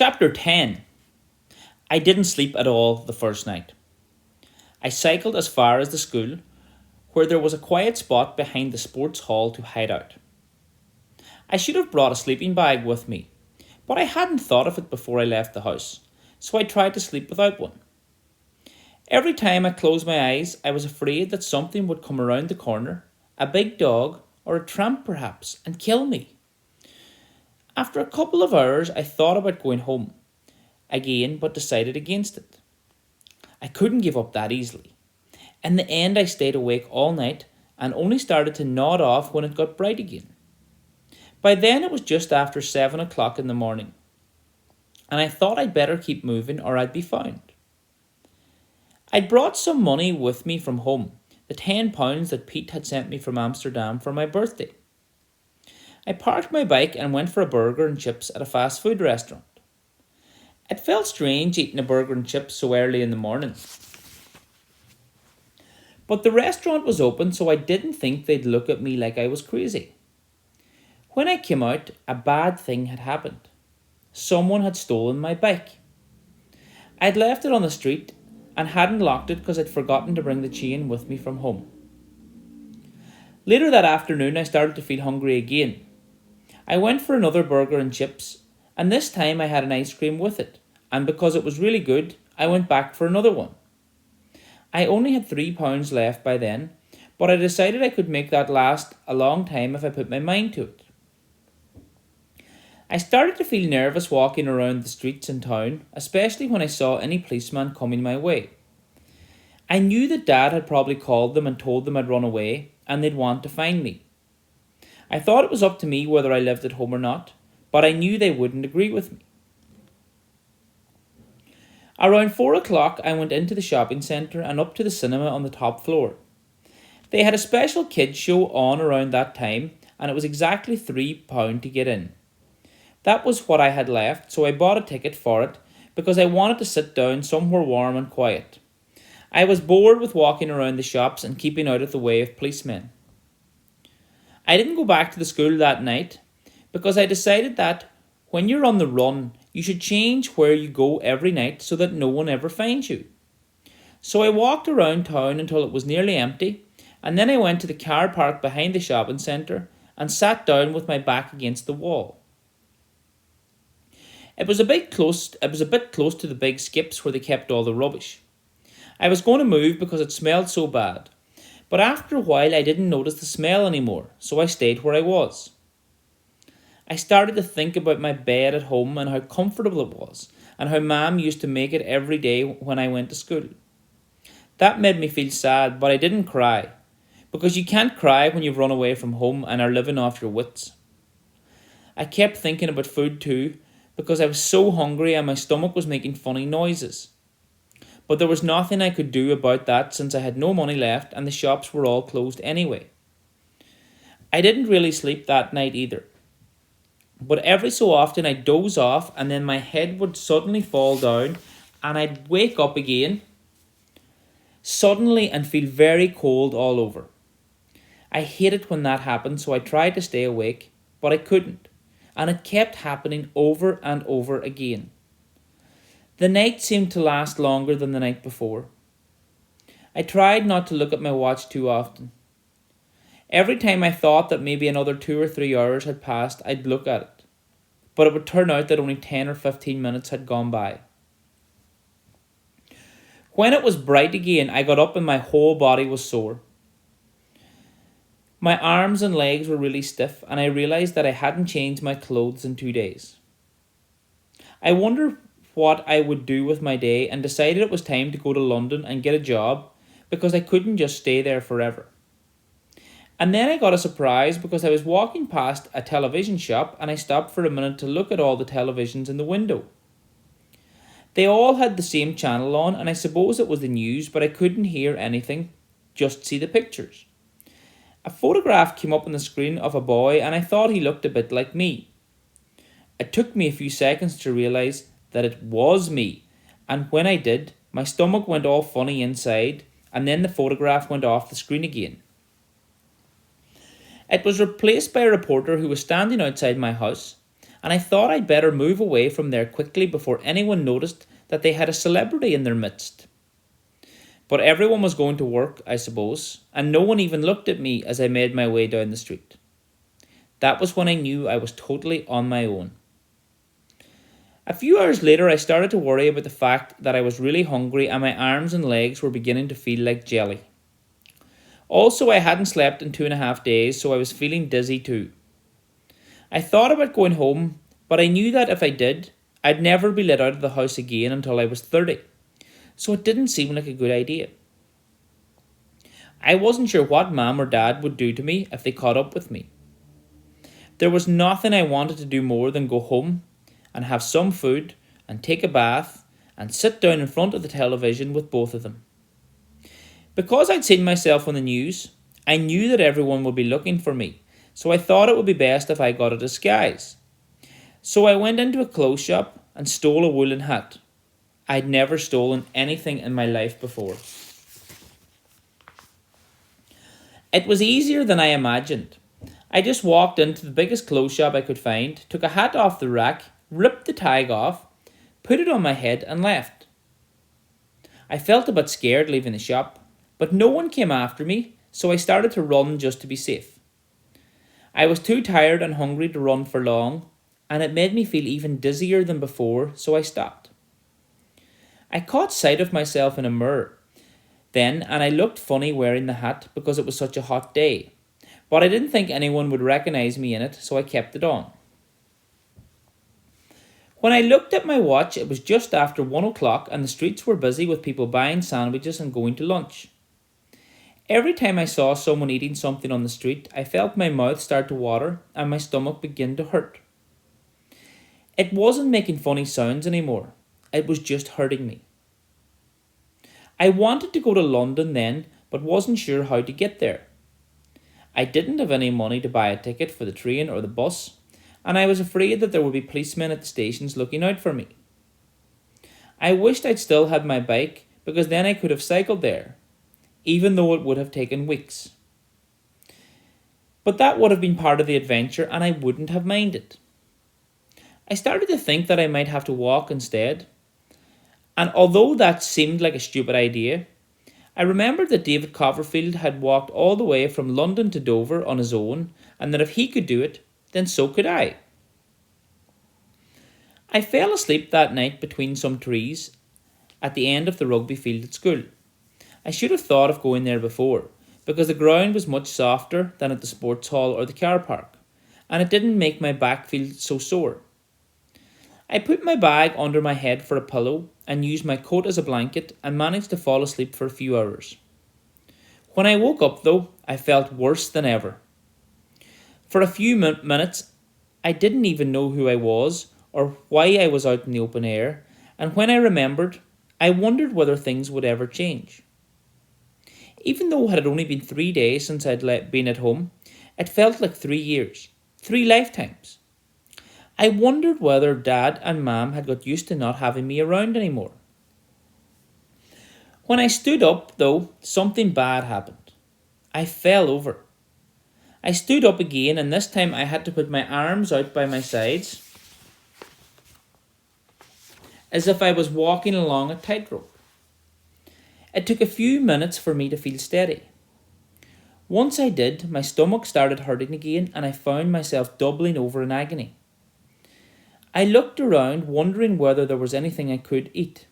Chapter 10. I didn't sleep at all the first night. I cycled as far as the school, where there was a quiet spot behind the sports hall to hide out. I should have brought a sleeping bag with me, but I hadn't thought of it before I left the house, so I tried to sleep without one. Every time I closed my eyes, I was afraid that something would come around the corner, a big dog, or a tramp perhaps, and kill me. After a couple of hours, I thought about going home again, but decided against it. I couldn't give up that easily. In the end, I stayed awake all night and only started to nod off when it got bright again. By then, it was just after 7 o'clock in the morning, and I thought I'd better keep moving or I'd be found. I'd brought some money with me from home, the £10 that Pete had sent me from Amsterdam for my birthday. I parked my bike and went for a burger and chips at a fast food restaurant. It felt strange eating a burger and chips so early in the morning. But the restaurant was open, so I didn't think they'd look at me like I was crazy. When I came out, a bad thing had happened. Someone had stolen my bike. I'd left it on the street and hadn't locked it because I'd forgotten to bring the chain with me from home. Later that afternoon, I started to feel hungry again. I went for another burger and chips, and this time I had an ice cream with it, and because it was really good, I went back for another one. I only had £3 left by then, but I decided I could make that last a long time if I put my mind to it. I started to feel nervous walking around the streets in town, especially when I saw any policeman coming my way. I knew that Dad had probably called them and told them I'd run away, and they'd want to find me. I thought it was up to me whether I lived at home or not, but I knew they wouldn't agree with me. Around 4 o'clock, I went into the shopping centre and up to the cinema on the top floor. They had a special kids show on around that time, and it was exactly £3 to get in. That was what I had left, so I bought a ticket for it because I wanted to sit down somewhere warm and quiet. I was bored with walking around the shops and keeping out of the way of policemen. I didn't go back to the school that night because I decided that when you're on the run, you should change where you go every night so that no one ever finds you. So I walked around town until it was nearly empty, and then I went to the car park behind the shopping centre and sat down with my back against the wall. It was a bit close to the big skips where they kept all the rubbish. I was going to move because it smelled so bad, but after a while I didn't notice the smell anymore, so I stayed where I was. I started to think about my bed at home and how comfortable it was, and how Mum used to make it every day when I went to school. That made me feel sad, but I didn't cry, because you can't cry when you've run away from home and are living off your wits. I kept thinking about food too, because I was so hungry and my stomach was making funny noises. But there was nothing I could do about that since I had no money left and the shops were all closed anyway. I didn't really sleep that night either. But every so often I'd doze off and then my head would suddenly fall down and I'd wake up again suddenly and feel very cold all over. I hate it when that happened, so I tried to stay awake, but I couldn't. And it kept happening over and over again. The night seemed to last longer than the night before. I tried not to look at my watch too often. Every time I thought that maybe another 2 or 3 hours had passed, I'd look at it. But it would turn out that only 10 or 15 minutes had gone by. When it was bright again, I got up and my whole body was sore. My arms and legs were really stiff, and I realised that I hadn't changed my clothes in 2 days. I wondered what I would do with my day and decided it was time to go to London and get a job because I couldn't just stay there forever. And then I got a surprise because I was walking past a television shop and I stopped for a minute to look at all the televisions in the window. They all had the same channel on, and I suppose it was the news, but I couldn't hear anything, just see the pictures. A photograph came up on the screen of a boy and I thought he looked a bit like me. It took me a few seconds to realise that it was me, and when I did, my stomach went all funny inside, and then the photograph went off the screen again. It was replaced by a reporter who was standing outside my house, and I thought I'd better move away from there quickly before anyone noticed that they had a celebrity in their midst. But everyone was going to work, I suppose, and no one even looked at me as I made my way down the street. That was when I knew I was totally on my own. A few hours later, I started to worry about the fact that I was really hungry and my arms and legs were beginning to feel like jelly. Also, I hadn't slept in 2.5 days, so I was feeling dizzy too. I thought about going home, but I knew that if I did, I'd never be let out of the house again until I was 30, so it didn't seem like a good idea. I wasn't sure what Mum or Dad would do to me if they caught up with me. There was nothing I wanted to do more than go home and have some food and take a bath and sit down in front of the television with both of them. Because I'd seen myself on the news, I knew that everyone would be looking for me, so I thought it would be best if I got a disguise. So I went into a clothes shop and stole a woolen hat. I'd never stolen anything in my life before. It was easier than I imagined. I just walked into the biggest clothes shop I could find, took a hat off the rack, ripped the tag off, put it on my head and left. I felt a bit scared leaving the shop, but no one came after me, so I started to run just to be safe. I was too tired and hungry to run for long, and it made me feel even dizzier than before, so I stopped. I caught sight of myself in a mirror then, and I looked funny wearing the hat because it was such a hot day, but I didn't think anyone would recognise me in it, so I kept it on. When I looked at my watch, it was just after 1 o'clock and the streets were busy with people buying sandwiches and going to lunch. Every time I saw someone eating something on the street, I felt my mouth start to water and my stomach begin to hurt. It wasn't making funny sounds anymore, it was just hurting me. I wanted to go to London then, but wasn't sure how to get there. I didn't have any money to buy a ticket for the train or the bus, and I was afraid that there would be policemen at the stations looking out for me. I wished I'd still had my bike, because then I could have cycled there, even though it would have taken weeks. But that would have been part of the adventure and I wouldn't have minded. I started to think that I might have to walk instead, and although that seemed like a stupid idea, I remembered that David Copperfield had walked all the way from London to Dover on his own, and that if he could do it, then so could I. I fell asleep that night between some trees at the end of the rugby field at school. I should have thought of going there before, because the ground was much softer than at the sports hall or the car park, and it didn't make my back feel so sore. I put my bag under my head for a pillow and used my coat as a blanket and managed to fall asleep for a few hours. When I woke up though, I felt worse than ever. For a few minutes, I didn't even know who I was or why I was out in the open air, and when I remembered, I wondered whether things would ever change. Even though it had only been 3 days since I'd been at home, it felt like 3 years, 3 lifetimes. I wondered whether Dad and Mum had got used to not having me around anymore. When I stood up, though, something bad happened. I fell over. I stood up again, and this time I had to put my arms out by my sides, as if I was walking along a tightrope. It took a few minutes for me to feel steady. Once I did, my stomach started hurting again, and I found myself doubling over in agony. I looked around, wondering whether there was anything I could eat.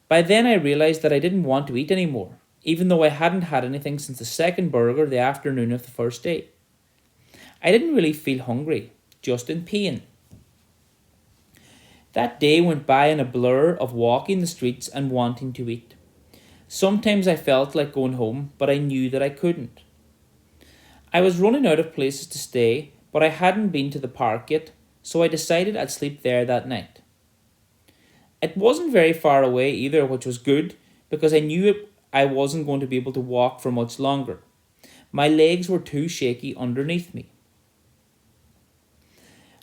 By then I realised that I didn't want to eat anymore, even though I hadn't had anything since the second burger the afternoon of the first day. I didn't really feel hungry, just in pain. That day went by in a blur of walking the streets and wanting to eat. Sometimes I felt like going home, but I knew that I couldn't. I was running out of places to stay, but I hadn't been to the park yet, so I decided I'd sleep there that night. It wasn't very far away either, which was good, because I knew I wasn't going to be able to walk for much longer. My legs were too shaky underneath me.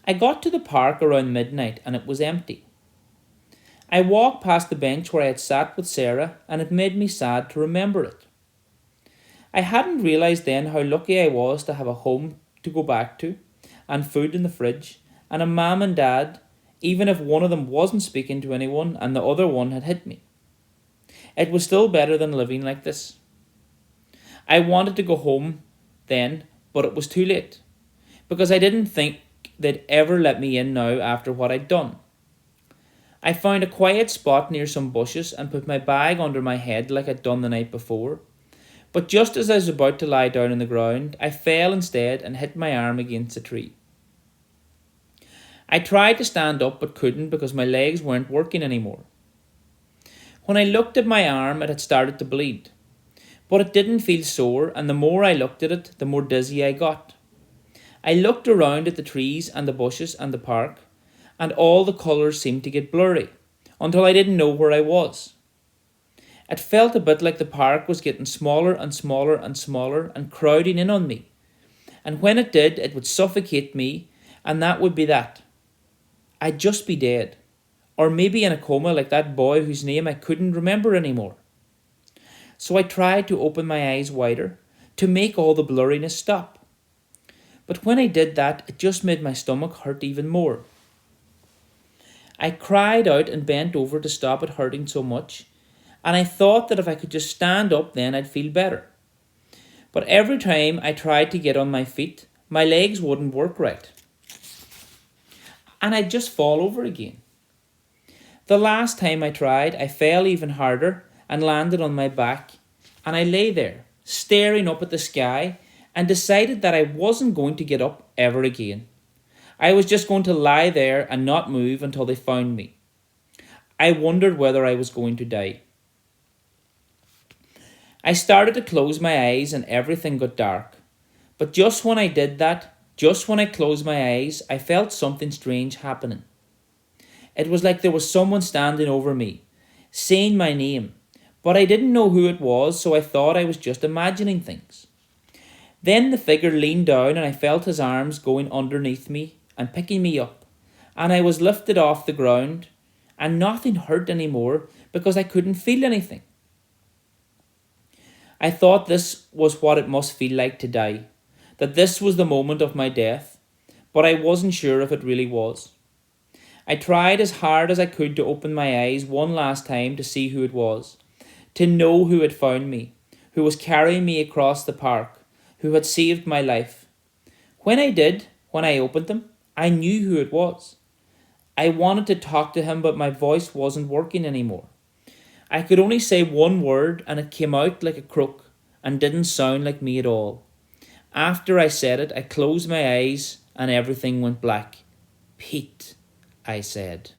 I got to the park around midnight and it was empty. I walked past the bench where I had sat with Sarah, and it made me sad to remember it. I hadn't realised then how lucky I was to have a home to go back to, and food in the fridge, and a mum and dad, even if one of them wasn't speaking to anyone and the other one had hit me. It was still better than living like this. I wanted to go home then, but it was too late, because I didn't think they'd ever let me in now after what I'd done. I found a quiet spot near some bushes and put my bag under my head like I'd done the night before. But just as I was about to lie down on the ground, I fell instead and hit my arm against a tree. I tried to stand up but couldn't because my legs weren't working anymore. When I looked at my arm, it had started to bleed. But it didn't feel sore, and the more I looked at it, the more dizzy I got. I looked around at the trees and the bushes and the park, and all the colours seemed to get blurry, until I didn't know where I was. It felt a bit like the park was getting smaller and smaller and smaller and crowding in on me. And when it did, it would suffocate me, and that would be that. I'd just be dead. Or maybe in a coma like that boy whose name I couldn't remember anymore. So I tried to open my eyes wider, to make all the blurriness stop. But when I did that, it just made my stomach hurt even more. I cried out and bent over to stop it hurting so much, and I thought that if I could just stand up then I'd feel better. But every time I tried to get on my feet, my legs wouldn't work right, and I'd just fall over again. The last time I tried, I fell even harder and landed on my back, and I lay there, staring up at the sky, and decided that I wasn't going to get up ever again. I was just going to lie there and not move until they found me. I wondered whether I was going to die. I started to close my eyes and everything got dark. But just when I did that, just when I closed my eyes, I felt something strange happening. It was like there was someone standing over me, saying my name, but I didn't know who it was, so I thought I was just imagining things. Then the figure leaned down and I felt his arms going underneath me and picking me up, and I was lifted off the ground, and nothing hurt anymore because I couldn't feel anything. I thought this was what it must feel like to die, that this was the moment of my death, but I wasn't sure if it really was. I tried as hard as I could to open my eyes one last time to see who it was, to know who had found me, who was carrying me across the park, who had saved my life. When I opened them, I knew who it was. I wanted to talk to him, but my voice wasn't working anymore. I could only say one word, and it came out like a croak and didn't sound like me at all. After I said it, I closed my eyes and everything went black. Pete, I said.